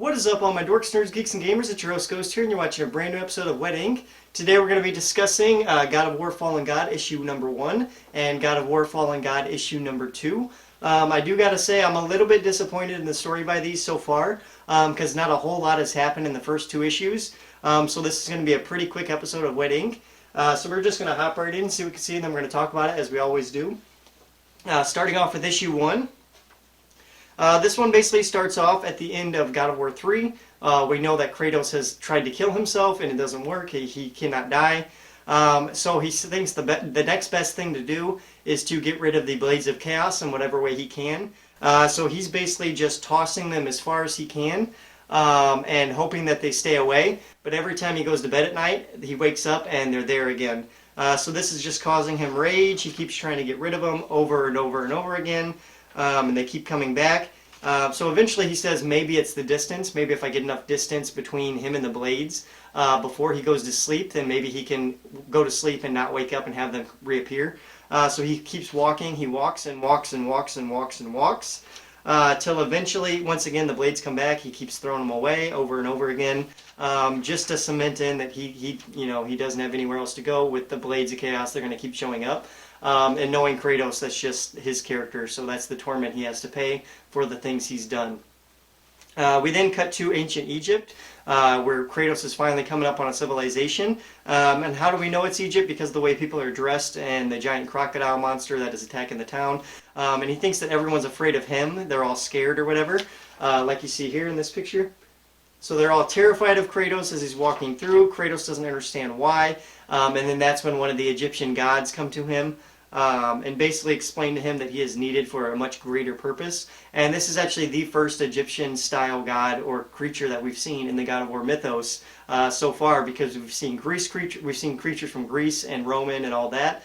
What is up, all my dorks, nerds, geeks, and gamers? It's your host, Ghost here, and you're watching a brand new episode of Wet Ink. Today we're going to be discussing God of War Fallen God issue number 1 and God of War Fallen God issue number 2. I do got to say I'm a little bit disappointed in the story by these so far because not a whole lot has happened in the first 2 issues. So this is going to be a pretty quick episode of Wet Ink. So we're just going to hop right in and see what we can see, and then we're going to talk about it as we always do. Starting off with issue 1. This one basically starts off at the end of God of War 3. We know that Kratos has tried to kill himself and it doesn't work. He cannot die. So he thinks the next best thing to do is to get rid of the Blades of Chaos in whatever way he can. So he's basically just tossing them as far as he can and hoping that they stay away. But every time he goes to bed at night, he wakes up and they're there again. So this is just causing him rage. He keeps trying to get rid of them over and over and over again. And they keep coming back. So eventually he says maybe it's the distance. Maybe if I get enough distance between him and the blades before he goes to sleep, then maybe he can go to sleep and not wake up and have them reappear. So he keeps walking. He walks and walks and walks and walks and walks till eventually, once again, the blades come back. He keeps throwing them away over and over again, just to cement in that he doesn't have anywhere else to go. With the Blades of Chaos, they're going to keep showing up. And knowing Kratos, that's just his character, so that's the torment he has to pay for the things he's done. We then cut to ancient Egypt, where Kratos is finally coming up on a civilization. And how do we know it's Egypt? Because of the way people are dressed and the giant crocodile monster that is attacking the town. And he thinks that everyone's afraid of him. They're all scared or whatever, like you see here in this picture. So they're all terrified of Kratos as he's walking through. Kratos doesn't understand why. And then that's when one of the Egyptian gods come to him and basically explain to him that he is needed for a much greater purpose. And this is actually the first Egyptian-style god or creature that we've seen in the God of War mythos so far, because we've seen creatures from Greece and Roman and all that.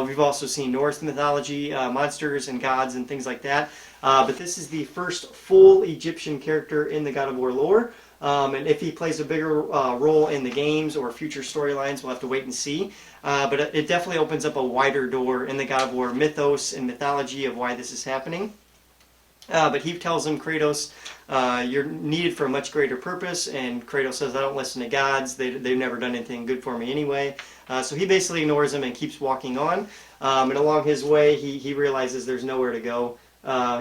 We've also seen Norse mythology, monsters and gods and things like that. But this is the first full Egyptian character in the God of War lore. And if he plays a bigger role in the games or future storylines, we'll have to wait and see. But it definitely opens up a wider door in the God of War mythos and mythology of why this is happening. But he tells him, Kratos, you're needed for a much greater purpose. And Kratos says, I don't listen to gods. They've never done anything good for me anyway. So he basically ignores him and keeps walking on. And along his way, he realizes there's nowhere to go.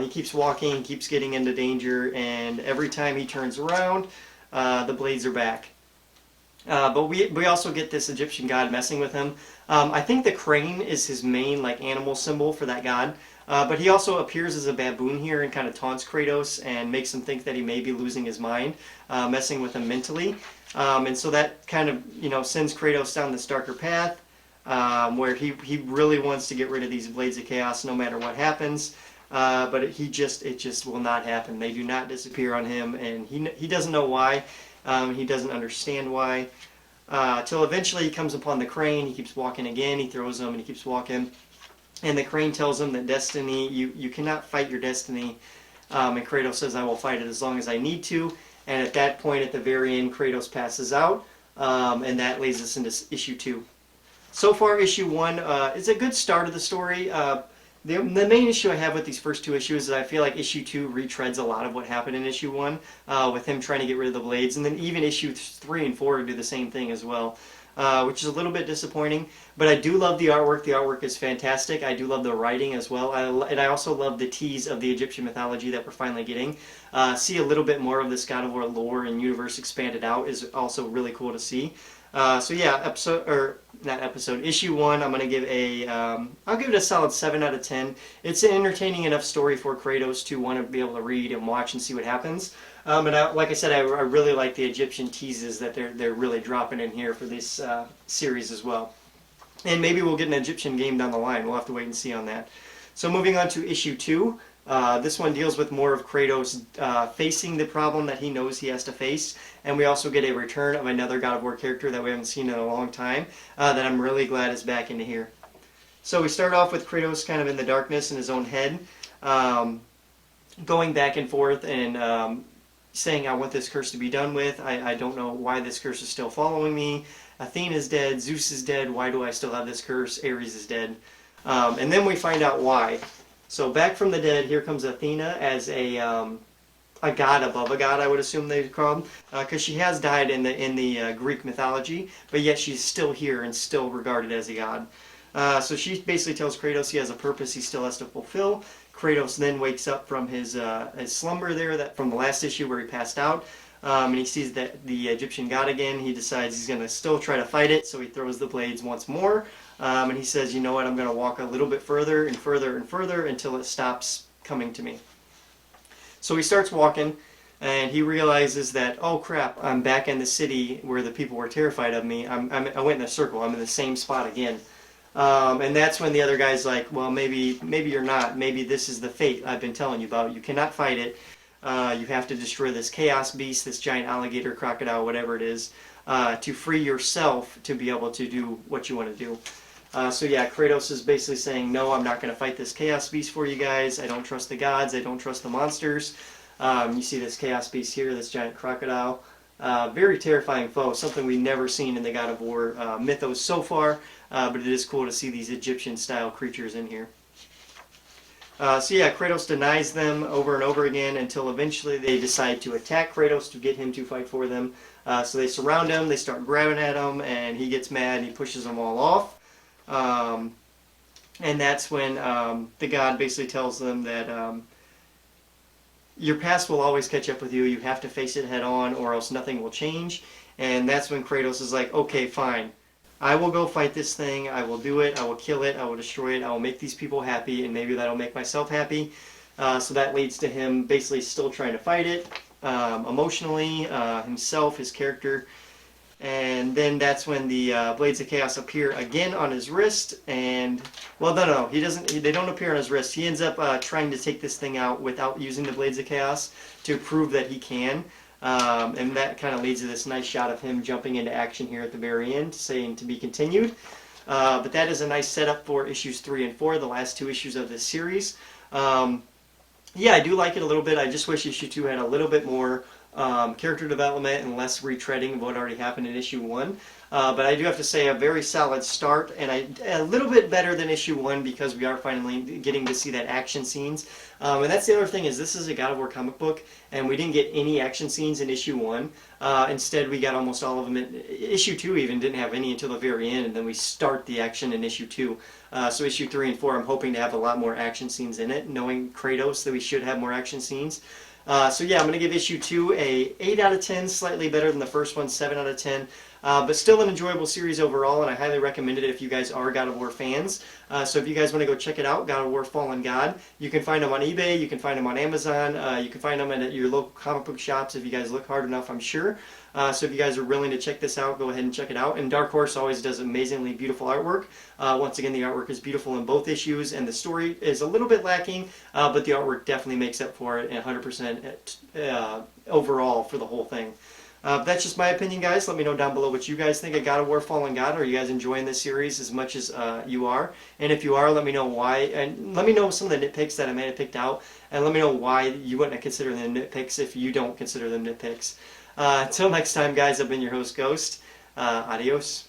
He keeps walking, keeps getting into danger, and every time he turns around, the blades are back. But we also get this Egyptian god messing with him. I think the crane is his main animal symbol for that god. But he also appears as a baboon here and kind of taunts Kratos and makes him think that he may be losing his mind, messing with him mentally. And so that kind of sends Kratos down this darker path where he really wants to get rid of these Blades of Chaos no matter what happens. But it just will not happen. They do not disappear on him, and he doesn't know why. He doesn't understand why. Till eventually he comes upon the crane. He keeps walking again. He throws him, and he keeps walking. And the crane tells him that destiny, you cannot fight your destiny. And Kratos says, I will fight it as long as I need to. And at that point, at the very end, Kratos passes out, and that leads us into issue 2. So far, issue 1 is a good start of the story. The main issue I have with these first 2 issues is I feel like issue 2 retreads a lot of what happened in issue 1 with him trying to get rid of the blades, and then even issue 3 and 4 do the same thing as well, which is a little bit disappointing. But I do love the artwork. The artwork is fantastic. I do love the writing as well, and I also love the tease of the Egyptian mythology that we're finally getting. See a little bit more of this God of War lore and universe expanded out is also really cool to see. So yeah, issue 1, I'm gonna give I'll give it a solid 7 out of 10. It's an entertaining enough story for Kratos to want to be able to read and watch and see what happens. And like I said, I really like the Egyptian teases that they're really dropping in here for this series as well. And maybe we'll get an Egyptian game down the line. We'll have to wait and see on that. So moving on to issue 2. This one deals with more of Kratos facing the problem that he knows he has to face, and we also get a return of another God of War character that we haven't seen in a long time that I'm really glad is back into here. So we start off with Kratos kind of in the darkness in his own head, going back and forth and saying, I want this curse to be done with. I don't know why this curse is still following me. Athena's dead, Zeus is dead, why do I still have this curse? Ares is dead. And then we find out why. So back from the dead, here comes Athena as a a god above a god, I would assume they'd call him, because she has died in the Greek mythology, but yet she's still here and still regarded as a god. So she basically tells Kratos he has a purpose he still has to fulfill. Kratos then wakes up from his slumber there, that from the last issue where he passed out, and he sees that the Egyptian god again. He decides he's going to still try to fight it, so he throws the blades once more, and he says, you know what, I'm going to walk a little bit further and further and further until it stops coming to me. So he starts walking, and he realizes that, oh crap, I'm back in the city where the people were terrified of me. I went in a circle. I'm in the same spot again. And that's when the other guy's like, well, maybe you're not. Maybe this is the fate I've been telling you about. You cannot fight it. You have to destroy this chaos beast, this giant alligator, crocodile, whatever it is, to free yourself to be able to do what you want to do. So yeah, Kratos is basically saying, no, I'm not going to fight this chaos beast for you guys. I don't trust the gods. I don't trust the monsters. You see this chaos beast here, this giant crocodile. Very terrifying foe, something we've never seen in the God of War mythos so far, but it is cool to see these Egyptian-style creatures in here. So yeah, Kratos denies them over and over again until eventually they decide to attack Kratos to get him to fight for them. So they surround him, they start grabbing at him, and he gets mad and he pushes them all off. And that's when the god basically tells them that your past will always catch up with you. You have to face it head on or else nothing will change. And that's when Kratos is like, okay, fine. I will go fight this thing. I will do it. I will kill it. I will destroy it. I will make these people happy, and maybe that'll make myself happy. So that leads to him basically still trying to fight it emotionally, himself, his character. And then that's when the Blades of Chaos appear again on his wrist. And, well, no, he doesn't. They don't appear on his wrist. He ends up trying to take this thing out without using the Blades of Chaos to prove that he can. And that kind of leads to this nice shot of him jumping into action here at the very end, saying to be continued. But that is a nice setup for issues 3 and 4, the last 2 issues of this series. Yeah, I do like it a little bit. I just wish issue 2 had a little bit more character development and less retreading of what already happened in issue 1. But I do have to say a very solid start, and a little bit better than issue 1 because we are finally getting to see that action scenes. And that's the other thing, is this is a God of War comic book, and we didn't get any action scenes in issue 1. Instead, we got almost all of them in issue 2. Even didn't have any until the very end, and then we start the action in issue 2. So issue 3 and 4, I'm hoping to have a lot more action scenes in it, knowing Kratos that we should have more action scenes. So yeah, I'm going to give issue 2 a 8 out of 10, slightly better than the first one, 7 out of 10. But still an enjoyable series overall, and I highly recommend it if you guys are God of War fans. So if you guys want to go check it out, God of War Fallen God, you can find them on eBay, you can find them on Amazon, you can find them at your local comic book shops if you guys look hard enough, I'm sure. So if you guys are willing to check this out, go ahead and check it out. And Dark Horse always does amazingly beautiful artwork. Once again, the artwork is beautiful in both issues, and the story is a little bit lacking, but the artwork definitely makes up for it, and 100% overall for the whole thing. That's just my opinion, guys. Let me know down below what you guys think of God of War Fallen God. Are you guys enjoying this series as much as you are? And if you are, let me know why. And let me know some of the nitpicks that I may have picked out. And let me know why you wouldn't consider them nitpicks if you don't consider them nitpicks. Until next time, guys, I've been your host, Ghost. Adios.